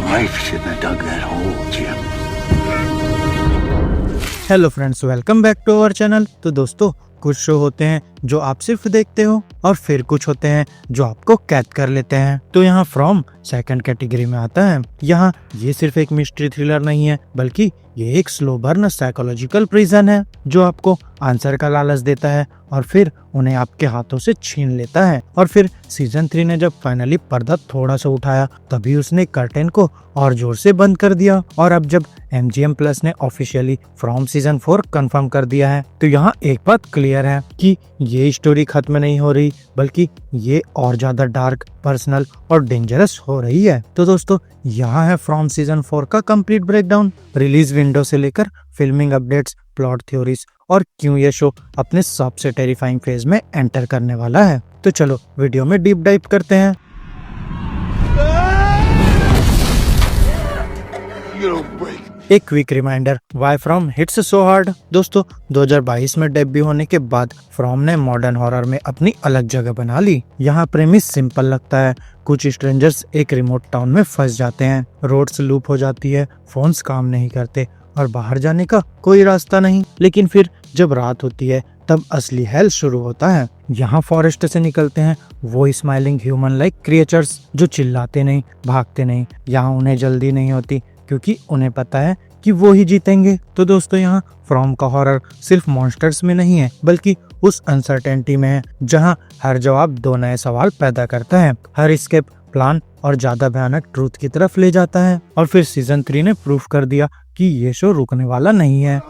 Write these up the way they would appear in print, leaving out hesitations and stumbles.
wife shouldn't have dug that hole, Jim. Hello friends, welcome back to our channel. तो दोस्तों, कुछ show होते हैं जो आप सिर्फ देखते हो और फिर कुछ होते हैं जो आपको कैद कर लेते हैं। तो यहाँ फ्रॉम सेकंड कैटेगरी में आता है। यहाँ ये सिर्फ एक मिस्ट्री थ्रिलर नहीं है, बल्कि ये एक स्लो बर्न साइकोलॉजिकल प्रिजन है जो आपको आंसर का लालच देता है और फिर उन्हें आपके हाथों से छीन लेता है। और फिर सीजन 3 ने जब फाइनली पर्दा थोड़ा सा उठाया, तभी उसने कर्टेन को और जोर से बंद कर दिया। और अब जब MGM प्लस ने ऑफिशियली फ्रॉम सीजन 4 कंफर्म कर दिया है, तो यहाँ एक बात क्लियर है कि ये स्टोरी खत्म नहीं हो रही, बल्कि ये और ज्यादा डार्क, पर्सनल और डेंजरस हो रही है। तो दोस्तों, यहाँ है फ्रॉम सीजन 4 का कंप्लीट ब्रेकडाउन, रिलीज विंडो से लेकर फिल्मिंग अपडेट्स, प्लॉट थ्योरीज और क्यों ये शो अपने सबसे टेरिफाइंग फेज में एंटर करने वाला है। तो चलो वीडियो में डीप डाइव करते हैं। एक quick reminder, why from hits so hard. दोस्तों, 2022 में डेब्यू होने के बाद फ्रॉम ने मॉडर्न हॉरर में अपनी अलग जगह बना ली। यहाँ प्रेमिस सिंपल लगता है। कुछ स्ट्रेंजर्स एक रिमोट टाउन में फंस जाते हैं, रोड्स लूप हो जाती है, फोन्स काम नहीं करते और बाहर जाने का कोई रास्ता नहीं। लेकिन फिर जब रात होती है, तब असली हेल शुरू होता है। यहाँ फॉरेस्ट से निकलते हैं वो स्माइलिंग ह्यूमन लाइक क्रिएचर्स जो चिल्लाते नहीं, भागते नहीं। यहाँ उन्हें जल्दी नहीं होती, क्योंकि उन्हें पता है कि वो ही जीतेंगे। तो दोस्तों, यहाँ फ्रॉम का हॉरर सिर्फ मॉन्स्टर्स में नहीं है, बल्कि उस अनसर्टेनिटी में है जहाँ हर जवाब 2 नए सवाल पैदा करता है, हर एस्केप प्लान और ज्यादा भयानक ट्रूथ की तरफ ले जाता है। और फिर सीजन 3 ने प्रूफ कर दिया कि ये शो रुकने वाला नहीं है।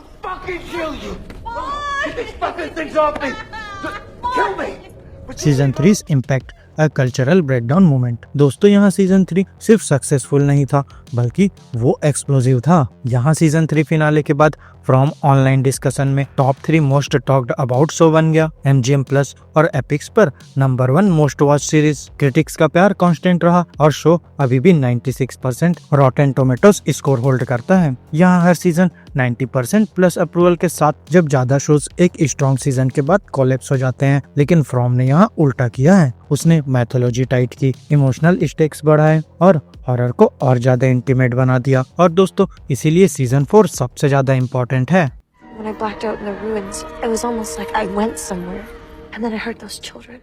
Season 3 impact, a cultural breakdown moment. दोस्तों, यहाँ सीजन 3 सिर्फ सक्सेसफुल नहीं था, बल्कि वो एक्सप्लोसिव था। यहाँ सीजन 3 फिनाले के बाद फ्रॉम ऑनलाइन डिस्कशन में top 3 most talked about show बन गया। MGM प्लस और एपिक्स पर number 1 most watch series. Critics का प्यार कांस्टेंट रहा और शो अभी भी 96% रॉटेन टोमेटोज स्कोर होल्ड करता है। यहाँ हर सीजन 90% प्लस अप्रूवल के साथ। जब ज्यादा शोज एक स्ट्रॉन्ग सीजन के बाद कोलैप्स हो जाते हैं, लेकिन फ्रॉम ने यहाँ उल्टा किया है। उसने मैथोलॉजी टाइट की, इमोशनल स्टेक्स बढ़ाए और हॉरर को और ज्यादा इंटीमेट बना दिया। और दोस्तों, इसीलिए सीजन 4 सबसे ज्यादा इम्पोर्टेंट है।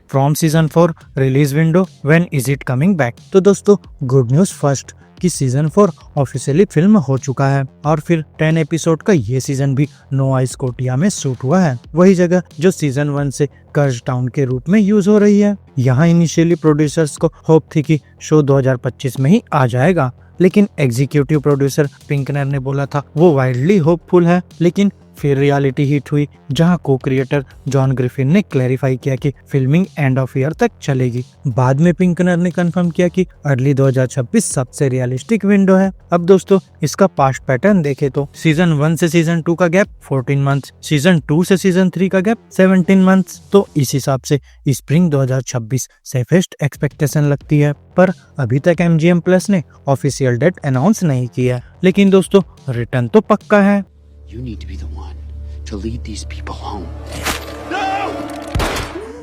From season 4 release window, when is it coming back. तो दोस्तों, गुड न्यूज फर्स्ट कि सीजन 4 ऑफिशियली फिल्म हो चुका है और फिर 10 एपिसोड का ये सीजन भी नोआ स्कोटिया में शूट हुआ है, वही जगह जो सीजन 1 से कर्ज टाउन के रूप में यूज हो रही है। यहाँ इनिशियली प्रोड्यूसर्स को होप थी कि शो 2025 में ही आ जाएगा, लेकिन एग्जीक्यूटिव प्रोड्यूसर पिंकनर ने बोला था वो वाइल्डली होपफुल है। लेकिन फिर रियलिटी हिट हुई, जहां को क्रिएटर जॉन ग्रिफिन ने क्लैरिफाई किया कि फिल्मिंग एंड ऑफ ईयर तक चलेगी। बाद में पिंकनर ने कंफर्म किया कि अर्ली 2026 सबसे रियलिस्टिक विंडो है। अब दोस्तों, इसका पास्ट पैटर्न देखे तो सीजन 1 से सीजन 2 का गैप 14 मंथ्स, सीजन 2 से सीजन 3 का गैप 17 मंथ्स। तो इस हिसाब से स्प्रिंग 2026 सेफेस्ट एक्सपेक्टेशन लगती है। पर अभी तक MGM प्लस ने ऑफिशियल डेट अनाउंस नहीं किया, लेकिन दोस्तों, रिटर्न तो पक्का है। You need to be the one to lead these people home.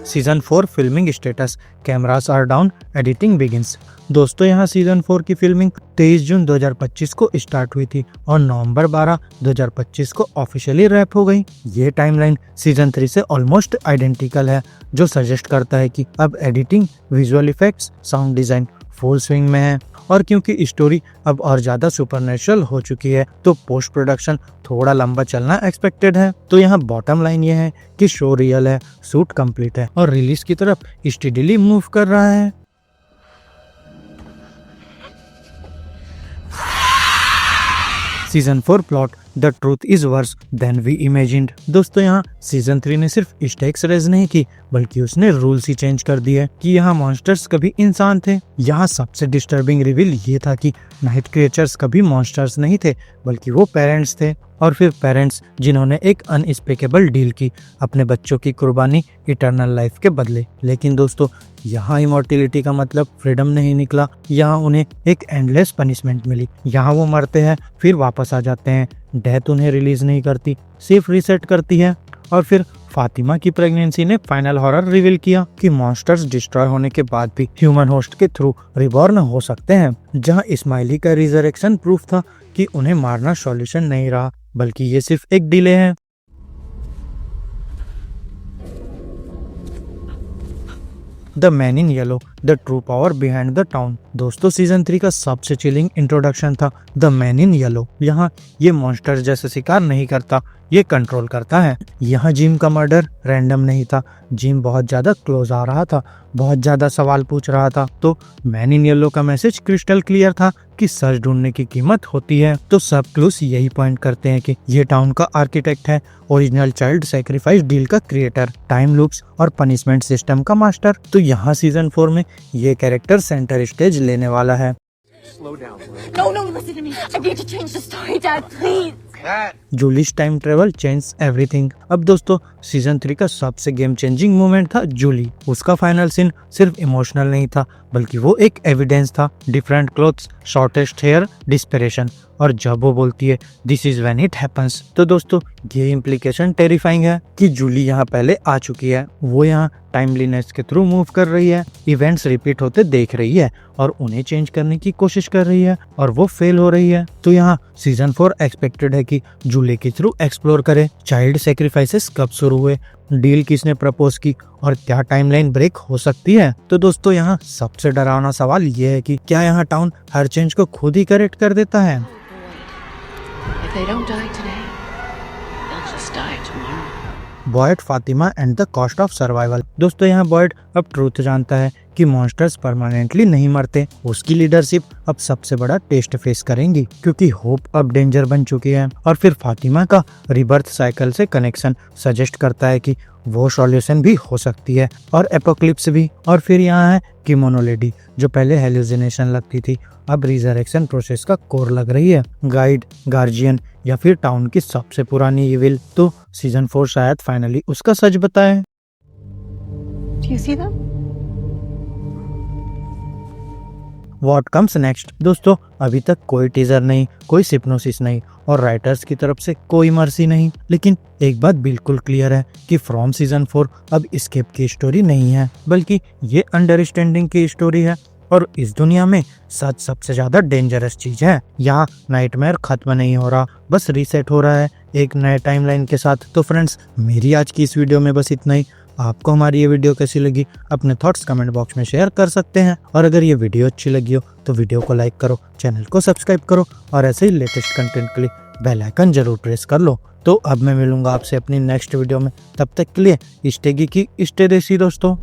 Season 4 filming status, cameras are down, editing begins. दोस्तों, यहाँ सीजन 4 की फिल्मिंग 23 जून 2025 को स्टार्ट हुई थी और नवंबर 12, 2025 को ऑफिशियली रैप हो गई। ये टाइमलाइन सीजन 3 से ऑलमोस्ट आइडेंटिकल है, जो सजेस्ट करता है कि अब editing, visual effects, sound design full swing में है। और क्योंकि स्टोरी अब और ज्यादा सुपरनेचुरल हो चुकी है, तो पोस्ट प्रोडक्शन थोड़ा लंबा चलना एक्सपेक्टेड है। तो यहाँ बॉटम लाइन ये है कि शो रियल है, शूट कंप्लीट है और रिलीज की तरफ स्टेडिली मूव कर रहा है। Season 4 plot, the truth is worse than we imagined. दोस्तों, यहाँ सीजन 3 ने सिर्फ स्टेक्स रेज नहीं की, बल्कि उसने रूल्स ही चेंज कर दिए कि यहाँ मॉन्स्टर्स कभी इंसान थे। यहाँ सबसे डिस्टर्बिंग रिवील ये था कि नाइट क्रिएचर्स कभी मॉन्स्टर्स नहीं थे, बल्कि वो पेरेंट्स थे। और फिर पेरेंट्स जिन्होंने एक अनस्पेकेबल डील की, अपने बच्चों की कुर्बानी इटर्नल लाइफ के बदले। लेकिन दोस्तों, यहाँ इमॉर्टिलिटी का मतलब फ्रीडम नहीं निकला, यहाँ उन्हें एक एंडलेस पनिशमेंट मिली। यहाँ वो मरते हैं, फिर वापस आ जाते हैं। डेथ उन्हें रिलीज नहीं करती, सिर्फ रीसेट करती है। और फिर फातिमा की प्रेगनेंसी ने फाइनल हॉरर रिवील किया कि मॉन्स्टर्स डिस्ट्रॉय होने के बाद भी ह्यूमन होस्ट के थ्रू रिबॉर्न हो सकते हैं, जहां इस्माइली का रिजरेक्शन प्रूफ था कि उन्हें मारना सॉल्यूशन नहीं रहा, बल्कि ये सिर्फ एक डिले है। The man in yellow, the true power behind the town. दोस्तों सीजन 3 का सबसे चिलिंग इंट्रोडक्शन था द मैन इन येलो। यहाँ ये मॉन्स्टर जैसे शिकार नहीं करता, ये कंट्रोल करता है। यहाँ जिम का मर्डर रैंडम नहीं था, जिम बहुत ज्यादा क्लोज आ रहा था, बहुत ज्यादा सवाल पूछ रहा था। तो मैन इन येलो का मैसेज क्रिस्टल क्लियर था कि सच ढूंढने की कीमत होती है। तो सब क्लूज यही पॉइंट करते हैं कि ये टाउन का आर्किटेक्ट है, ओरिजिनल चाइल्ड सैक्रिफाइस डील का क्रिएटर, टाइम लूप्स और पनिशमेंट सिस्टम का मास्टर। तो यहाँ सीजन 4 में ये कैरेक्टर सेंटर स्टेज लेने वाला है। No, listen to me. I need to change the story, Dad, please. Julie's time travel change everything. अब दोस्तों सीजन 3 का सबसे गेम चेंजिंग मोमेंट था जूली। उसका फाइनल सीन सिर्फ इमोशनल नहीं था, बल्कि वो एक एविडेंस था। Different clothes, shortest hair, desperation, और जब वो बोलती है this is when it happens, तो दोस्तों ये इम्प्लीकेशन टेरिफाइंग है कि जूली यहाँ पहले आ चुकी है। वो यहाँ टाइमलीनेस के थ्रू मूव कर रही है, इवेंट्स रिपीट होते देख रही है और उन्हें चेंज करने की कोशिश कर रही है, और वो फेल हो रही है। तो यहाँ सीजन 4 एक्सपेक्टेड है कि जूली के थ्रू एक्सप्लोर करे चाइल्ड सेक्रीफाइसेस कब शुरू हुए, डील किसने प्रपोज की, और क्या टाइमलाइन ब्रेक हो सकती है। तो दोस्तों यहाँ सबसे डरावना सवाल ये है कि क्या यहाँ टाउन हर चेंज को खुद ही करेक्ट कर देता है। If they don't die today, they'll just die tomorrow. Boyd, Fatima and the cost of survival. दोस्तों यहाँ बॉयड अब ट्रूथ जानता है कि मॉन्स्टर्स परमानेंटली नहीं मरते। उसकी लीडरशिप अब सबसे बड़ा टेस्ट फेस करेंगी, क्योंकि होप अब डेंजर बन चुकी है। और फिर फातिमा का रिबर्थ साइकिल से कनेक्शन सजेस्ट करता है कि वो सॉल्यूशन भी हो सकती है, और एपोक्लिप्स भी। और फिर यहाँ है किमोनो लेडी, जो पहले हेलुसिनेशन लगती थी, अब रिजरेक्शन प्रोसेस का कोर लग रही है। गाइड, गार्जियन या फिर टाउन की सबसे पुरानी इविल। तो सीजन 4 शायद फाइनली उसका सच बताए। Do you see them? What comes next. दोस्तों अभी तक कोई टीजर नहीं, कोई सिप्नोसिस नहीं, और राइटर्स की तरफ से कोई मर्सी नहीं। लेकिन एक बात बिल्कुल क्लियर है कि फ्रॉम सीजन 4 अब एस्केप की स्टोरी नहीं है, बल्कि ये अंडरस्टैंडिंग की स्टोरी है। और इस दुनिया में सच सबसे ज्यादा डेंजरस चीज है। यहाँ नाइटमेयर खत्म नहीं हो रहा, बस रीसेट हो रहा है एक नए टाइमलाइन के साथ। तो फ्रेंड्स मेरी आज की इस वीडियो में बस इतना ही। आपको हमारी ये वीडियो कैसी लगी अपने थॉट्स कमेंट बॉक्स में शेयर कर सकते हैं, और अगर ये वीडियो अच्छी लगी हो तो वीडियो को लाइक करो, चैनल को सब्सक्राइब करो, और ऐसे ही लेटेस्ट कंटेंट के लिए बेल आइकन जरूर प्रेस कर लो। तो अब मैं मिलूंगा आपसे अपनी नेक्स्ट वीडियो में, तब तक के लिए स्टे गीकी, स्टे देसी दोस्तों।